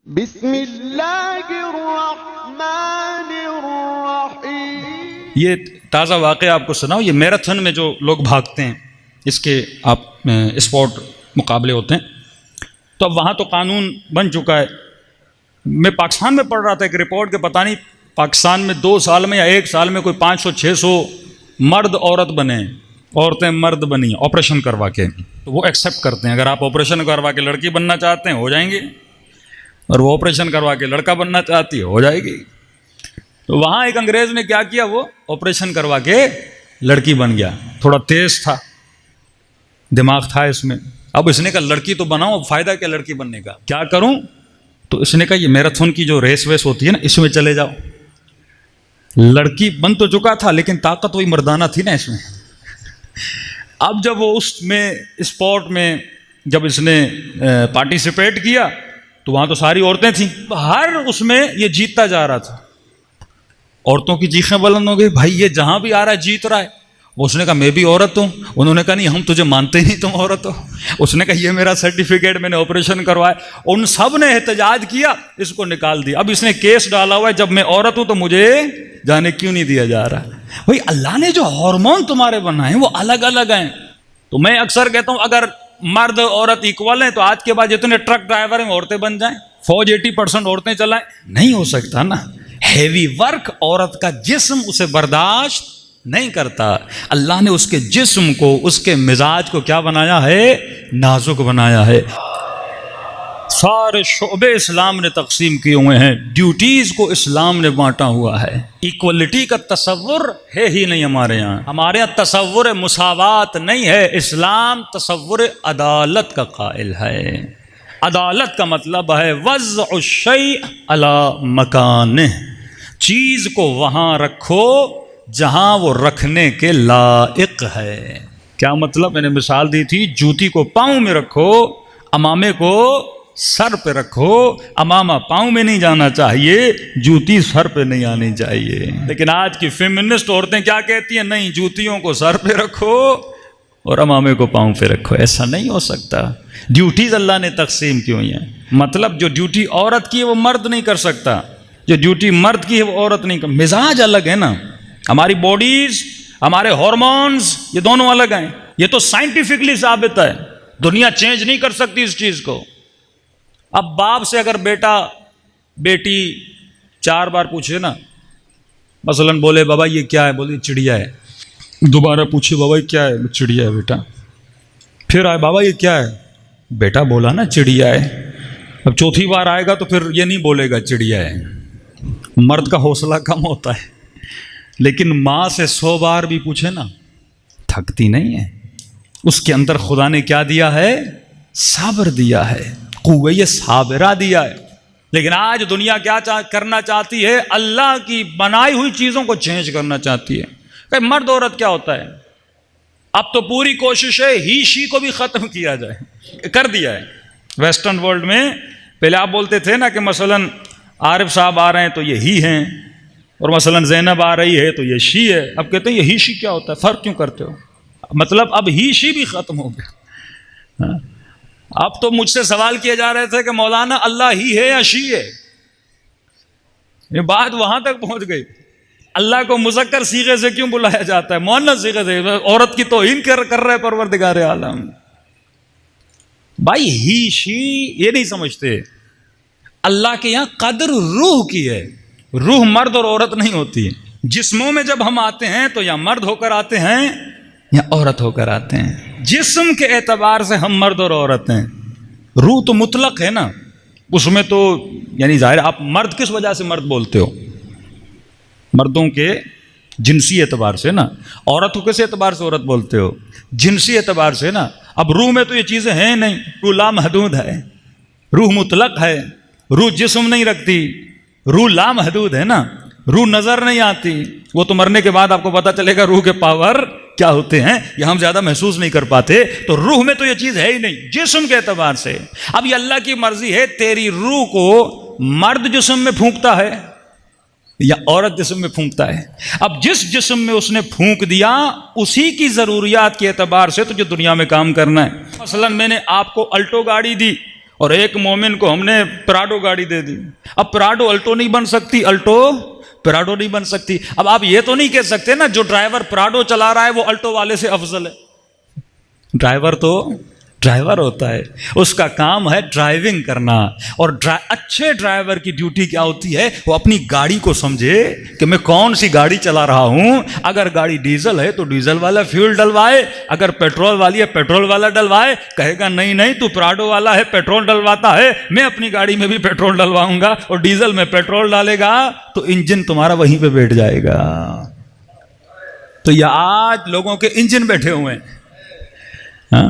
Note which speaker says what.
Speaker 1: بسم اللہ الرحمن الرحیم۔
Speaker 2: یہ تازہ واقعہ آپ کو سناؤ۔ یہ میراتھن میں جو لوگ بھاگتے ہیں، اس کے آپ اسپورٹ مقابلے ہوتے ہیں، تو اب وہاں تو قانون بن چکا ہے۔ میں پاکستان میں پڑھ رہا تھا ایک رپورٹ کہ پتہ نہیں پاکستان میں 2 سال میں یا 1 سال میں کوئی 500-600 مرد عورت بنے ہیں، عورتیں مرد بنی ہیں آپریشن کروا کے، تو وہ ایکسیپٹ کرتے ہیں۔ اگر آپ آپریشن کروا کے لڑکی بننا چاہتے ہیں ہو جائیں گے، اور وہ آپریشن کروا کے لڑکا بننا چاہتی ہے ہو جائے گی۔ تو وہاں ایک انگریز نے کیا کیا، وہ آپریشن کروا کے لڑکی بن گیا۔ تھوڑا تیز تھا، دماغ تھا اس میں۔ اب اس نے کہا لڑکی تو بناؤ، فائدہ کیا لڑکی بننے کا، کیا کروں؟ تو اس نے کہا یہ میراتھن کی جو ریس ویس ہوتی ہے نا، اس میں چلے جاؤ۔ لڑکی بن تو چکا تھا لیکن طاقت وہی مردانہ تھی نا اس میں۔ اب جب وہ اس میں اسپورٹ میں جب اس نے پارٹیسپیٹ کیا تو وہاں تو ساری عورتیں تھیں، ہر اس میں یہ جیتتا جا رہا تھا۔ عورتوں کی چیخیں بلند ہو گئی، بھائی یہ جہاں بھی آ رہا ہے جیت رہا ہے۔ اس نے کہا میں بھی عورت ہوں۔ انہوں نے کہا نہیں ہم تجھے مانتے نہیں، تم عورت ہو۔ اس نے کہا یہ میرا سرٹیفکیٹ، میں نے آپریشن کروایا۔ ان سب نے احتجاج کیا، اس کو نکال دیا۔ اب اس نے کیس ڈالا ہوا ہے جب میں عورت ہوں تو مجھے جانے کیوں نہیں دیا جا رہا۔ بھائی اللہ نے جو ہارمون تمہارے بنائے ہیں وہ الگ الگ ہیں۔ تو میں اکثر کہتا ہوں اگر مرد عورت ایکول ہیں تو آج کے بعد جتنے ٹرک ڈرائیور ہیں عورتیں بن جائیں، فوج 80% عورتیں چلائیں، نہیں ہو سکتا نا۔ ہیوی ورک عورت کا جسم اسے برداشت نہیں کرتا۔ اللہ نے اس کے جسم کو، اس کے مزاج کو کیا بنایا ہے؟ نازک بنایا ہے۔ سارے شعبے اسلام نے تقسیم کیے ہوئے ہیں، ڈیوٹیز کو اسلام نے بانٹا ہوا ہے۔ ایکوالٹی کا تصور ہے ہی نہیں ہمارے یہاں۔ ہمارے یہاں تصور مساوات نہیں ہے، اسلام تصور عدالت کا قائل ہے۔ عدالت کا مطلب ہے وضع الشیء علی مکانہ، چیز کو وہاں رکھو جہاں وہ رکھنے کے لائق ہے۔ کیا مطلب؟ میں نے مثال دی تھی، جوتی کو پاؤں میں رکھو، امامے کو سر پہ رکھو۔ امامہ پاؤں میں نہیں جانا چاہیے، جوتی سر پہ نہیں آنی چاہیے۔ لیکن آج کی فیمنسٹ عورتیں کیا کہتی ہیں؟ نہیں جوتیوں کو سر پہ رکھو اور امامے کو پاؤں پہ رکھو۔ ایسا نہیں ہو سکتا۔ ڈیوٹیز اللہ نے تقسیم کی ہوئی ہیں، مطلب جو ڈیوٹی عورت کی ہے وہ مرد نہیں کر سکتا، جو ڈیوٹی مرد کی ہے وہ عورت نہیں کر۔ مزاج الگ ہے نا، ہماری باڈیز، ہمارے ہارمونز، یہ دونوں الگ ہیں۔ یہ تو سائنٹیفکلی ثابت ہے، دنیا چینج نہیں کر سکتی اس چیز کو۔ اب باپ سے اگر بیٹا بیٹی 4 بار پوچھے نا، مثلا بولے بابا یہ کیا ہے، بولے چڑیا ہے۔ دوبارہ پوچھے بابا یہ کیا ہے، چڑیا ہے بیٹا۔ پھر آئے بابا یہ کیا ہے، بیٹا بولا نا چڑیا ہے۔ اب چوتھی بار آئے گا تو پھر یہ نہیں بولے گا چڑیا ہے۔ مرد کا حوصلہ کم ہوتا ہے، لیکن ماں سے 100 بار بھی پوچھے نا تھکتی نہیں ہے۔ اس کے اندر خدا نے کیا دیا ہے؟ صبر دیا ہے، قوت صابرہ دیا ہے۔ لیکن آج دنیا کیا کرنا چاہتی ہے؟ اللہ کی بنائی ہوئی چیزوں کو چینج کرنا چاہتی ہے۔ کہ مرد عورت کیا ہوتا ہے؟ اب تو پوری کوشش ہے ہی شی کو بھی ختم کیا جائے، کر دیا ہے ویسٹرن ورلڈ میں۔ پہلے آپ بولتے تھے نا کہ مثلا عارف صاحب آ رہے ہیں تو یہ ہی ہیں، اور مثلا زینب آ رہی ہے تو یہ شی ہے۔ اب کہتے ہیں یہ ہی شی کیا ہوتا ہے، فرق کیوں کرتے ہو؟ مطلب اب ہی شی بھی ختم ہو گیا۔ اب تو مجھ سے سوال کیے جا رہے تھے کہ مولانا اللہ ہی ہے یا شی ہے؟ یہ بات وہاں تک پہنچ گئی۔ اللہ کو مذکر صیغے سے کیوں بلایا جاتا ہے، مؤنث صیغے سے؟ عورت کی توہین کر رہے پروردگار عالم۔ بھائی ہی شی یہ نہیں سمجھتے، اللہ کے یہاں قدر روح کی ہے۔ روح مرد اور عورت نہیں ہوتی ہے۔ جسموں میں جب ہم آتے ہیں تو یا مرد ہو کر آتے ہیں یا عورت ہو کر آتے ہیں۔ جسم کے اعتبار سے ہم مرد اور عورت ہیں، روح تو مطلق ہے نا، اس میں تو یعنی ظاہر آپ مرد کس وجہ سے مرد بولتے ہو؟ مردوں کے جنسی اعتبار سے نا، عورت کو کس اعتبار سے عورت بولتے ہو؟ جنسی اعتبار سے نا۔ اب روح میں تو یہ چیزیں ہیں نہیں، روح لامحدود ہے، روح مطلق ہے، روح جسم نہیں رکھتی، روح لامحدود ہے نا، روح نظر نہیں آتی۔ وہ تو مرنے کے بعد آپ کو پتہ چلے گا روح کے پاور کیا ہوتے ہیں، یہ ہم زیادہ محسوس نہیں کر پاتے۔ تو روح میں تو یہ چیز ہے ہی نہیں جسم کے اعتبار سے۔ اب یہ اللہ کی مرضی ہے، تیری روح کو مرد جسم میں پھونکتا ہے یا عورت جسم میں پھونکتا ہے۔ اب جس جسم میں اس نے پھونک دیا اسی کی ضروریات کے اعتبار سے تجھے دنیا میں کام کرنا ہے۔ مثلا میں نے آپ کو الٹو گاڑی دی اور ایک مومن کو ہم نے پراڈو گاڑی دے دی. اب پراڈو الٹو نہیں بن سکتی, الٹو پراڈو نہیں بن سکتی. اب آپ یہ تو نہیں کہہ سکتے نا جو ڈرائیور پراڈو چلا رہا ہے وہ الٹو والے سے افضل ہے. ڈرائیور تو ڈرائیور ہوتا ہے, اس کا کام ہے ڈرائیونگ کرنا. اور اچھے ڈرائیور کی ڈیوٹی کیا ہوتی ہے؟ وہ اپنی گاڑی کو سمجھے کہ میں کون سی گاڑی چلا رہا ہوں. اگر گاڑی ڈیزل ہے تو ڈیزل والا فیول ڈلوائے, اگر پیٹرول والی ہے پیٹرول والا ڈلوائے. کہے گا نہیں نہیں تو پراڈو والا ہے پیٹرول ڈلواتا ہے, میں اپنی گاڑی میں بھی پیٹرول ڈلواؤں گا, اور ڈیزل میں پیٹرول ڈالے گا تو انجن تمہارا وہیں پہ بیٹھ جائے گا. تو یہ آج لوگوں کے انجن بیٹھے ہوئے ہیں. ہاں